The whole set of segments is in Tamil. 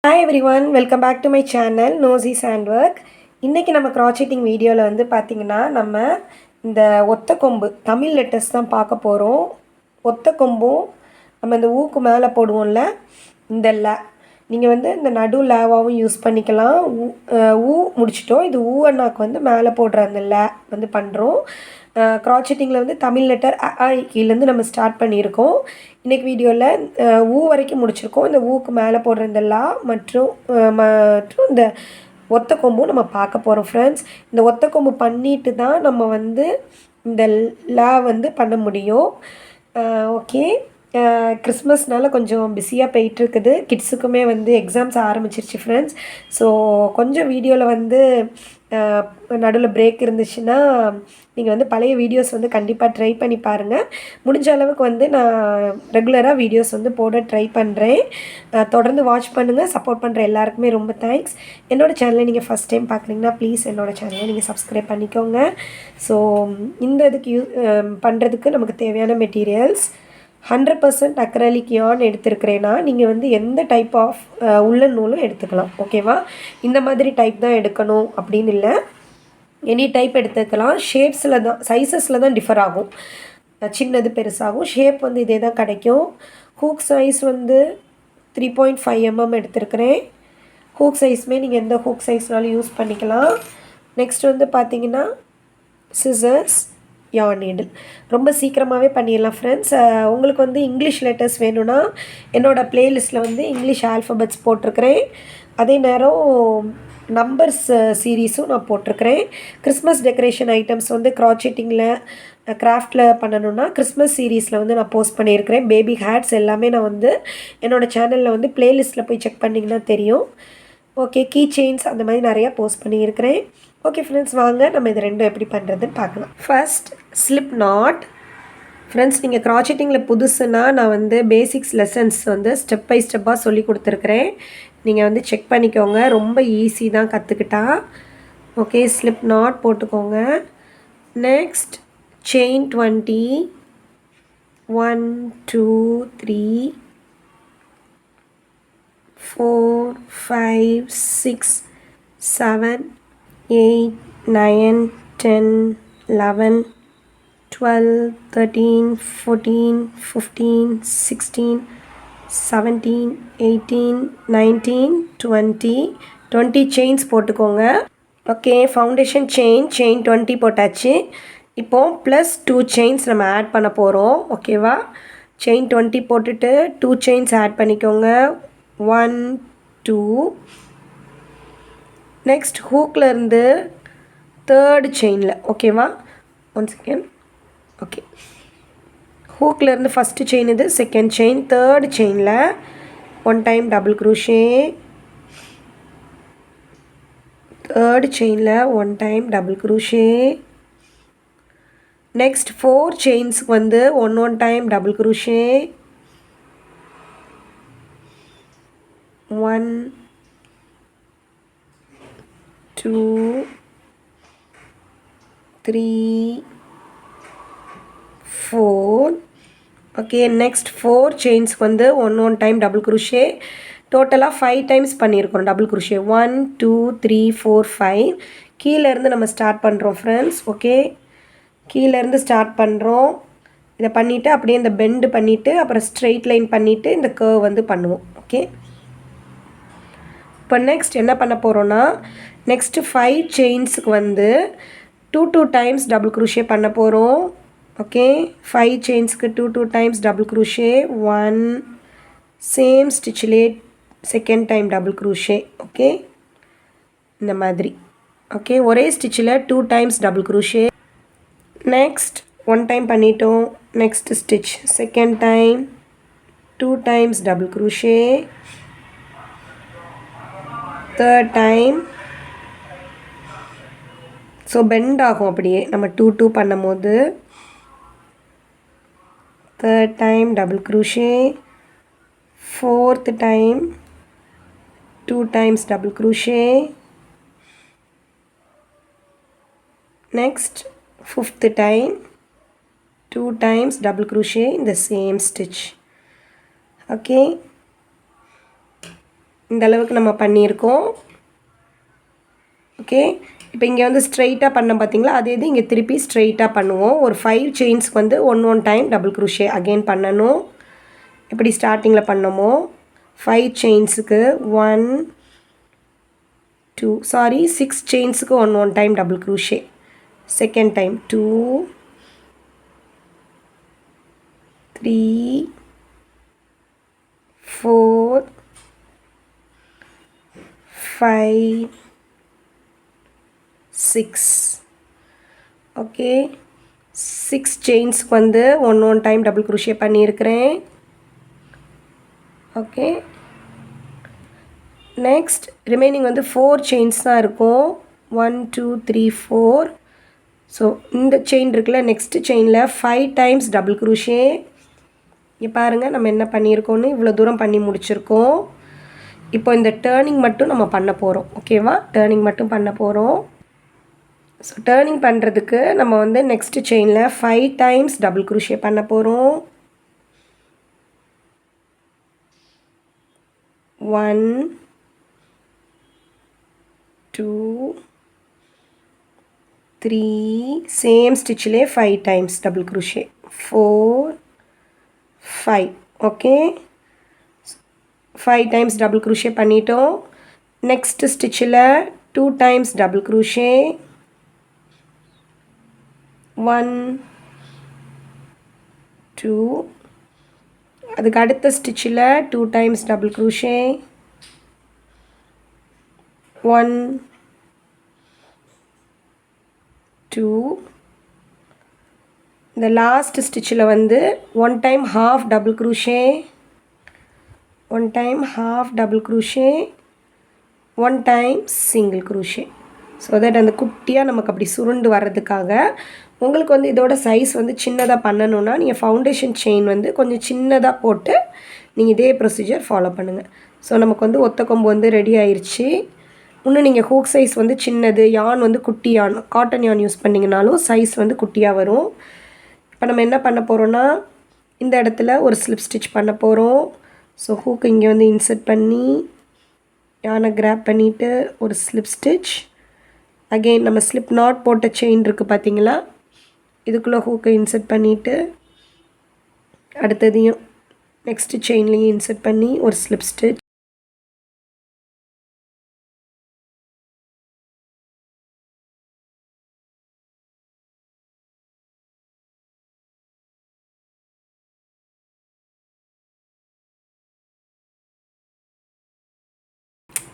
Hi everyone, welcome back to my channel Nosy Sandwork. இன்னைக்கு நம்ம crotcheting வீடியோவில் வந்து பார்த்தீங்கன்னா நம்ம இந்த ஒத்த கொம்பு தமிழ் லெட்டர்ஸ் தான் பார்க்க போகிறோம். ஒத்த கொம்பும் நம்ம இந்த ஊக்கு மேலே போடுவோம்ல இந்த ல நீங்கள் வந்து இந்த நடு லேவாகவும் யூஸ் பண்ணிக்கலாம். ஊ முடிச்சிட்டோம். இது ஊவண்ணாக்கு வந்து மேலே போடுற அந்த ல வந்து பண்ணுறோம். க்ராச்செட்டிங்கில் வந்து தமிழ் லெட்டர் கீழேருந்து நம்ம ஸ்டார்ட் பண்ணியிருக்கோம். இன்றைக்கி வீடியோவில் ஊ வரைக்கும் முடிச்சிருக்கோம். இந்த ஊக்கு மேலே போடுற இந்த லா மற்றும் இந்த ஒத்த கொம்பும் நம்ம பார்க்க போகிறோம் ஃப்ரெண்ட்ஸ். இந்த ஒத்த கொம்பு பண்ணிட்டு தான் நம்ம வந்து இந்த லா வந்து பண்ண முடியும். ஓகே, கிறிஸ்மஸ்னால கொஞ்சம் பிஸியாக போயிட்டுருக்குது. கிட்ஸுக்குமே வந்து எக்ஸாம்ஸ் ஆரம்பிச்சிருச்சு ஃப்ரெண்ட்ஸ். ஸோ கொஞ்சம் வீடியோவில் வந்து நடுவில் பிரேக் இருந்துச்சுன்னா நீங்கள் வந்து பழைய வீடியோஸ் வந்து கண்டிப்பாக ட்ரை பண்ணி பாருங்கள். முடிஞ்ச அளவுக்கு வந்து நான் ரெகுலராக வீடியோஸ் வந்து போட ட்ரை பண்ணுறேன். தொடர்ந்து வாட்ச் பண்ணுங்கள். சப்போர்ட் பண்ணுற எல்லாருக்குமே ரொம்ப தேங்க்ஸ். என்னோடய சேனலை நீங்கள் ஃபஸ்ட் டைம் பார்க்குறீங்கன்னா ப்ளீஸ் என்னோடய சேனலை நீங்கள் சப்ஸ்கிரைப் பண்ணிக்கோங்க. ஸோ இந்த இதுக்கு பண்ணுறதுக்கு நமக்கு தேவையான மெட்டீரியல்ஸ் 100% அக்ரலிக் யார்ன் எடுத்துருக்கிறேன்னா நீங்கள் வந்து எந்த டைப் ஆஃப் உள்ளன் நூலும் எடுத்துக்கலாம். ஓகேவா, இந்த மாதிரி டைப் தான் எடுக்கணும் அப்படின்னு இல்லை, எனி டைப் எடுத்துக்கலாம். ஷேப்ஸில் தான் சைஸஸில் தான் டிஃபர் ஆகும். சின்னது பெருசாகும். ஷேப் வந்து இதே தான் கிடைக்கும். ஹூக் சைஸ் வந்து 3.5 mm எடுத்துருக்கிறேன். ஹூக் சைஸுமே நீங்கள் எந்த ஹூக் சைஸ்னாலும் யூஸ் பண்ணிக்கலாம். நெக்ஸ்ட் வந்து பார்த்தீங்கன்னா சிசர்ஸ், யார்ன் நீடில். ரொம்ப சீக்கிரமாகவே பண்ணிடலாம் ஃப்ரெண்ட்ஸ். உங்களுக்கு வந்து இங்கிலீஷ் லெட்டர்ஸ் வேணும்னா என்னோடய ப்ளேலிஸ்ட்டில் வந்து இங்கிலீஷ் ஆல்ஃபபெட்ஸ் போட்டிருக்கிறேன். அதே நேரம் நம்பர்ஸ் சீரீஸும் நான் போட்டிருக்கிறேன். கிறிஸ்மஸ் டெக்கரேஷன் ஐட்டம்ஸ் வந்து க்ராச்செட்டிங்கில் கிராஃப்டில் பண்ணணுன்னா கிறிஸ்மஸ் சீரீஸில் வந்து நான் போஸ்ட் பண்ணியிருக்கிறேன். பேபி ஹேட்ஸ் எல்லாமே நான் வந்து என்னோடய சேனலில் வந்து ப்ளேலிஸ்ட்டில் போய் செக் பண்ணிங்கன்னா தெரியும். ஓகே, கீ செயின்ஸ் அந்த மாதிரி நிறையா போஸ்ட் பண்ணியிருக்கிறேன். ஓகே ஃப்ரெண்ட்ஸ், வாங்க நம்ம இது ரெண்டும் எப்படி பண்ணுறதுன்னு பார்க்கலாம். First slip not. ஃப்ரெண்ட்ஸ், நீங்கள் க்ராச்செட்டிங்கில் புதுசுன்னா நான் வந்து பேசிக்ஸ் லெசன்ஸ் வந்து ஸ்டெப் பை ஸ்டெப்பாக சொல்லி கொடுத்துருக்குறேன். நீங்கள் வந்து செக் பண்ணிக்கோங்க. ரொம்ப ஈஸி தான் கற்றுக்கிட்டா. ஓகே, ஸ்லிப் நாட் போட்டுக்கோங்க. நெக்ஸ்ட் செயின் 20, 1 2 3 4 5 6 7 8 9 10 11 12 13 14 15 16 17 18 19 20 செயின்ஸ் போட்டுக்கோங்க. ஓகே, ஃபவுண்டேஷன் செயின் 20 போட்டாச்சு. இப்போது ப்ளஸ் 2 செயின்ஸ் நம்ம ஆட் பண்ண போகிறோம். ஓகேவா, செயின் 20 போட்டுட்டு 2 செயின்ஸ் ஆட் பண்ணிக்கோங்க. 1 2. நெக்ஸ்ட் ஹூக்கில் இருந்து தேர்டு செயினில், ஓகேவா, 1 செகண்ட். ஓகே, ஹூக்கில் இருந்து ஃபஸ்ட்டு செயின் இது, செகண்ட் செயின், தேர்டு செயினில் 1 டைம் டபுள் க்ரூஷே, தேர்டு செயினில் 1 டைம் டபுள் க்ரூஷே. நெக்ஸ்ட் 4 செயின்ஸுக்கு வந்து 1 time double crochet, 1 2 3 4. Okay, next 4 செயின்ஸ்க்கு வந்து 1 டைம் டபுள் க்ரூஷே. டோட்டலாக 5 டைம்ஸ் பண்ணியிருக்கோம் டபுள் க்ரூஷே. 1 2 3 4 5. கீழேருந்து நம்ம ஸ்டார்ட் பண்ணுறோம் ஃப்ரெண்ட்ஸ். ஓகே, கீழேருந்து ஸ்டார்ட் பண்ணுறோம். இதை பண்ணிவிட்டு அப்படியே இந்த பெண்டு பண்ணிவிட்டு அப்புறம் ஸ்ட்ரெயிட் லைன் பண்ணிவிட்டு இந்த கர்வ் வந்து பண்ணுவோம். ஓகே, இப்போ நெக்ஸ்ட் என்ன பண்ண போகிறோன்னா நெக்ஸ்ட்டு 5 செயின்ஸுக்கு வந்து 2 டைம்ஸ் டபுள் க்ரூஷே பண்ண போகிறோம். ஓகே, 5 செயின்ஸ்க்கு 2 டைம்ஸ் டபுள் க்ரூஷே. 1 சேம் ஸ்டிச்சிலே second time double crochet. Okay, இந்த மாதிரி. ஓகே, ஒரே ஸ்டிச்சில் 2 times double crochet. Next 1 time பண்ணிட்டோம். Next stitch second time 2 times double crochet. Third time. So bend ஆகும் அப்படியே நம்ம 2 2 பண்ணும் போது. Third time double crochet. Fourth time 2 times double crochet. Next fifth time 2 times double crochet in the same stitch. Okay, இந்த அளவுக்கு நம்ம பண்ணியிருக்கோம். ஓகே, இப்போ இங்கே வந்து ஸ்ட்ரெயிட்டாக பண்ண பார்த்தீங்களா, அதே இது இங்கே திருப்பி ஸ்ட்ரெயிட்டாக பண்ணுவோம். ஒரு 5 செயின்ஸ்க்கு வந்து one time double crochet again பண்ணணும். எப்படி ஸ்டார்டிங்கில் பண்ணோமோ 5 செயின்ஸுக்கு 6 செயின்ஸுக்கு one time double crochet. Second time 2 3 4 5 6. Okay, 6 செயின்ஸ்க்கு வந்து ஒன் டைம் டபுள் க்ரோஷே பண்ணியிருக்கிறேன். ஓகே, நெக்ஸ்ட் ரிமைனிங் வந்து 4 செயின்ஸ் தான் இருக்கும். 1 2 3 4. ஸோ இந்த செயின் இருக்குல்ல, நெக்ஸ்ட் செயினில் 5 டைம்ஸ் டபுள் க்ரோஷே. இங்கே பாருங்கள் நம்ம என்ன பண்ணியிருக்கோன்னு, இவ்வளோ தூரம் பண்ணி முடிச்சிருக்கோம். இப்போ இந்த டேர்னிங் மட்டும் நம்ம பண்ண போகிறோம். ஓகேவா, டேர்னிங் மட்டும் பண்ண போகிறோம். ஸோ டேர்னிங் பண்ணுறதுக்கு நம்ம வந்து நெக்ஸ்ட் செயினில் 5 டைம்ஸ் டபுள் க்ரோஷே பண்ண போகிறோம். 1 2 3 சேம் ஸ்டிச்சிலே 5 times double crochet. 4 5. Okay, 5 times double crochet பண்ணிட்டோம். நெக்ஸ்ட் ஸ்டிச்சில் 2 டைம்ஸ் டபுள் க்ரோஷே. 1 2. அதுக்கு அடுத்த ஸ்டிச்சில் 2 டைம்ஸ் டபுள் க்ரோஷே. 1 2. இந்த லாஸ்ட் ஸ்டிச்சில் வந்து 1 time half double crochet. 1 time half double crochet. 1 time single crochet. So that அந்த குட்டியாக நமக்கு அப்படி சுருண்டு வர்றதுக்காக. உங்களுக்கு வந்து இதோட சைஸ் வந்து சின்னதாக பண்ணணுன்னா நீங்கள் ஃபவுண்டேஷன் செயின் வந்து கொஞ்சம் சின்னதாக போட்டு நீங்கள் இதே ப்ரொசீஜர் ஃபாலோ பண்ணுங்கள். ஸோ நமக்கு வந்து ஒத்த கொம்பு வந்து ரெடி ஆயிடுச்சு. இன்னும் நீங்கள் ஹூக் சைஸ் வந்து சின்னது, யான் வந்து குட்டி யான், காட்டன் யான் யூஸ் பண்ணிங்கனாலும் சைஸ் வந்து குட்டியாக வரும். இப்போ நம்ம என்ன பண்ண போகிறோன்னா, இந்த இடத்துல ஒரு ஸ்லிப் ஸ்டிச் பண்ண போகிறோம். ஸோ ஹூக் இங்கே வந்து இன்சர்ட் பண்ணி யானை கிராப் பண்ணிவிட்டு ஒரு ஸ்லிப் ஸ்டிச். அகெயின் நம்ம ஸ்லிப் நாட் போட்ட செயின் இருக்குது பார்த்தீங்களா, இதுக்குள்ளே ஹூக்கை இன்சர்ட் பண்ணிவிட்டு அடுத்ததையும் நெக்ஸ்ட்டு செயின்லேயும் இன்சர்ட் பண்ணி ஒரு ஸ்லிப் ஸ்டிச்.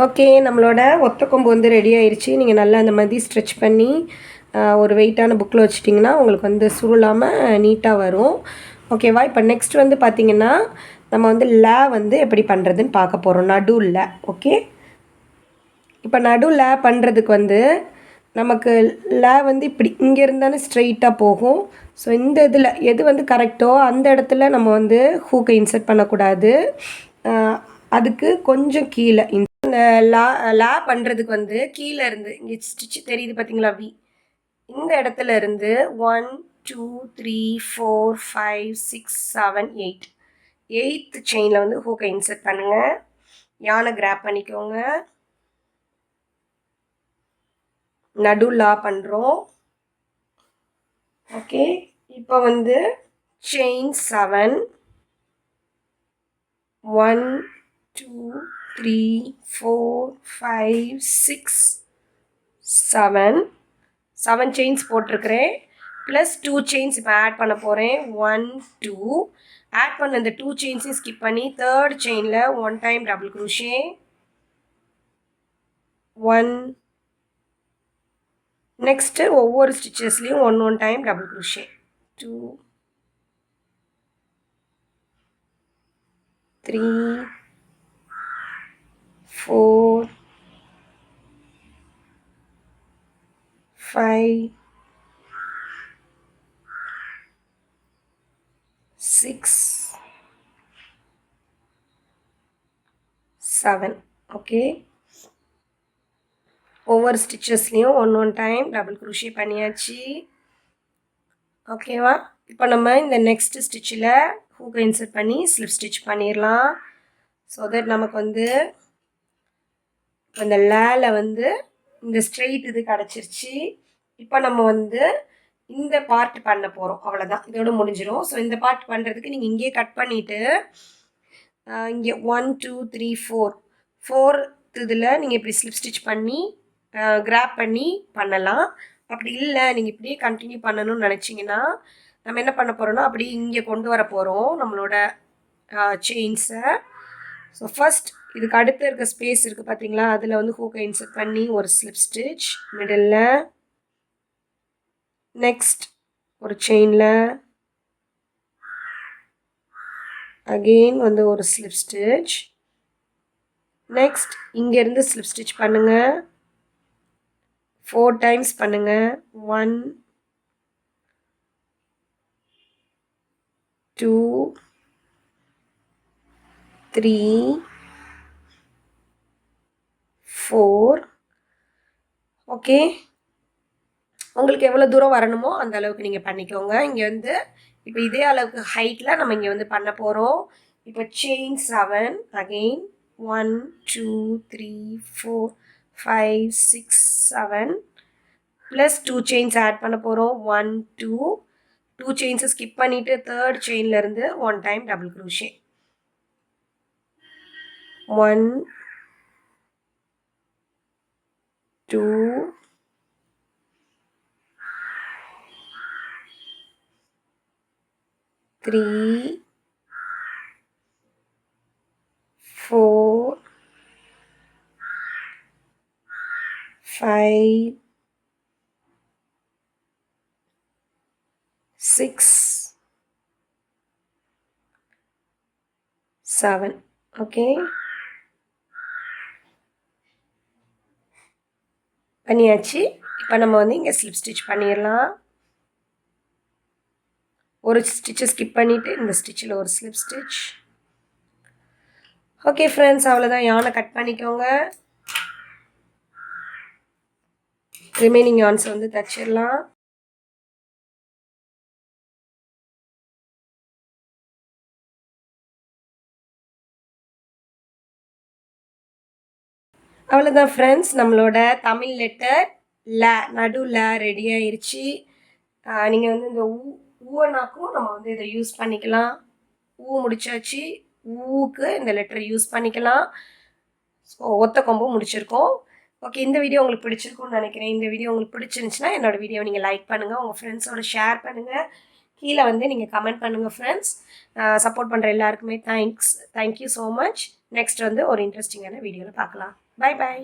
ஓகே, நம்மளோட ஒத்த கொம்பு வந்து ரெடி ஆயிடுச்சு. நீங்கள் நல்லா அந்த மாதிரி ஸ்ட்ரெச் பண்ணி ஒரு வெயிட்டான புக்கில் வச்சிட்டிங்கன்னா உங்களுக்கு வந்து சுருளாமல் நீட்டாக வரும். ஓகேவா, இப்போ நெக்ஸ்ட் வந்து பார்த்திங்கன்னா நம்ம வந்து லே வந்து எப்படி பண்ணுறதுன்னு பார்க்க போகிறோம். நடுவில் ஓகே, இப்போ நடுவில் பண்ணுறதுக்கு வந்து நமக்கு லே வந்து இப்படி இங்கே இருந்தாலும் ஸ்ட்ரெயிட்டாக போகும். ஸோ இந்த இதில் எது வந்து கரெக்டோ அந்த இடத்துல நம்ம வந்து ஹூக்கை இன்சர்ட் பண்ணக்கூடாது. அதுக்கு கொஞ்சம் கீழே லா பண்ணுறதுக்கு வந்து கீழே இருந்து இங்கே ஸ்டிச் தெரியுது பார்த்தீங்களா, இந்த இடத்துல இருந்து 1 2 3 4 5 6 7 8 8th செயினில் வந்து ஹூக்கை இன்சர்ட் பண்ணுங்கள். யானை கிராப் பண்ணிக்கோங்க. நடு லா பண்ணுறோம். ஓகே, இப்போ வந்து செயின் 7 1 2 3 4 5 6 7 செயின்ஸ் போட்டிருக்கிறேன். ப்ளஸ் 2 செயின்ஸ் இப்போ ஆட் பண்ண போகிறேன். 1 2 ஆட் பண்ண இந்த 2 செயின்ஸையும் ஸ்கிப் பண்ணி தேர்ட் செயினில் 1 டைம் டபுள் க்ரோஷே. 1. நெக்ஸ்ட்டு ஒவ்வொரு ஸ்டிச்சஸ்லேயும் 1 டைம் டபுள் க்ரோஷே. 2 3 4 5 6 7. ஓகே, ஒவ்வொரு ஸ்டிச்சஸ்லேயும் 1 டைம் டபுள் க்ரோஷே பண்ணியாச்சு. ஓகேவா, இப்போ நம்ம இந்த நெக்ஸ்ட் ஸ்டிச்சில் ஹூக்கை இன்சர்ட் பண்ணி ஸ்லிப் ஸ்டிச் பண்ணிடலாம். ஸோ தட் நமக்கு வந்து அந்த லேல வந்து இந்த ஸ்ட்ரெயிட் இது கிடச்சிருச்சு. இப்போ நம்ம வந்து இந்த பார்ட் பண்ண போகிறோம். அவ்வளோதான், இதோட முடிஞ்சிடும். ஸோ இந்த பார்ட் பண்ணுறதுக்கு நீங்கள் இங்கேயே கட் பண்ணிவிட்டு இங்கே 1 2 3 4 இதில் நீங்கள் இப்படி ஸ்லிப் ஸ்டிச் பண்ணி கிராப் பண்ணி பண்ணலாம். அப்படி இல்லை நீங்கள் இப்படியே கண்டினியூ பண்ணணும்னு நினச்சிங்கன்னா நம்ம என்ன பண்ண போகிறோம்னா அப்படியே இங்கே கொண்டு வர போகிறோம் நம்மளோட செயின்ஸை. ஸோ ஃபஸ்ட் இதுக்கு அடுத்து இருக்க ஸ்பேஸ் இருக்குது பார்த்தீங்களா, அதில் வந்து ஹூக்கை இன்சர்ட் பண்ணி ஒரு ஸ்லிப் ஸ்டிச் மிடில், நெக்ஸ்ட் ஒரு செயினில் அகெயின் வந்து ஒரு ஸ்லிப் ஸ்டிச், நெக்ஸ்ட் இங்கேருந்து ஸ்லிப் ஸ்டிச் பண்ணுங்கள். 4 டைம்ஸ் பண்ணுங்கள். 1 2 3 4. ஓகே, உங்களுக்கு எவ்வளோ தூரம் வரணுமோ அந்த அளவுக்கு நீங்கள் பண்ணிக்கோங்க. இங்கே வந்து இப்போ இதே அளவுக்கு ஹைட்டில் நம்ம இங்கே வந்து பண்ண போகிறோம். இப்போ chain 7 again 1 2 3 4 5 6 7 plus 2 chains add பண்ண போகிறோம். 1 2 செயின்ஸை ஸ்கிப் பண்ணிவிட்டு தேர்ட் செயின்லேருந்து 1 டைம் டபுள் க்ரோஷே. 1 2 3 4 5 6 7. ஓகே, பண்ணியாச்சு. இப்போ நம்ம வந்து இங்கே ஸ்லிப் ஸ்டிச் பண்ணிடலாம். ஒரு ஸ்டிச்சை ஸ்கிப் பண்ணிவிட்டு இந்த ஸ்டிச்சில் ஒரு ஸ்லிப் ஸ்டிச். ஓகே ஃப்ரெண்ட்ஸ், அவ்வளோதான். யானை கட் பண்ணிக்கோங்க. ரிமைனிங் யான்ஸ் வந்து தச்சிடலாம். அவ்வளோதான் ஃப்ரெண்ட்ஸ், நம்மளோட தமிழ் லெட்டர் ல நடுவில் ரெடி ஆயிடுச்சு. நீங்கள் வந்து இந்த ஊனாக்கும் நம்ம வந்து இதை யூஸ் பண்ணிக்கலாம். ஊ முடிச்சாச்சு. ஊவுக்கு இந்த லெட்டரை யூஸ் பண்ணிக்கலாம். ஸோ ஒத்த கொம்பும் முடிச்சிருக்கோம். ஓகே, இந்த வீடியோ உங்களுக்கு பிடிச்சிருக்கும்னு நினைக்கிறேன். இந்த வீடியோ உங்களுக்கு பிடிச்சிருந்துச்சுன்னா என்னோடய வீடியோவை நீங்கள் லைக் பண்ணுங்கள், உங்கள் ஃப்ரெண்ட்ஸோட ஷேர் பண்ணுங்கள், கீழே வந்து நீங்கள் கமெண்ட் பண்ணுங்கள் ஃப்ரெண்ட்ஸ். சப்போர்ட் பண்ணுற எல்லாருக்குமே தேங்க்யூ ஸோ மச். நெக்ஸ்ட் வந்து ஒரு இன்ட்ரெஸ்டிங்கான வீடியோவில் பார்க்கலாம். Bye bye.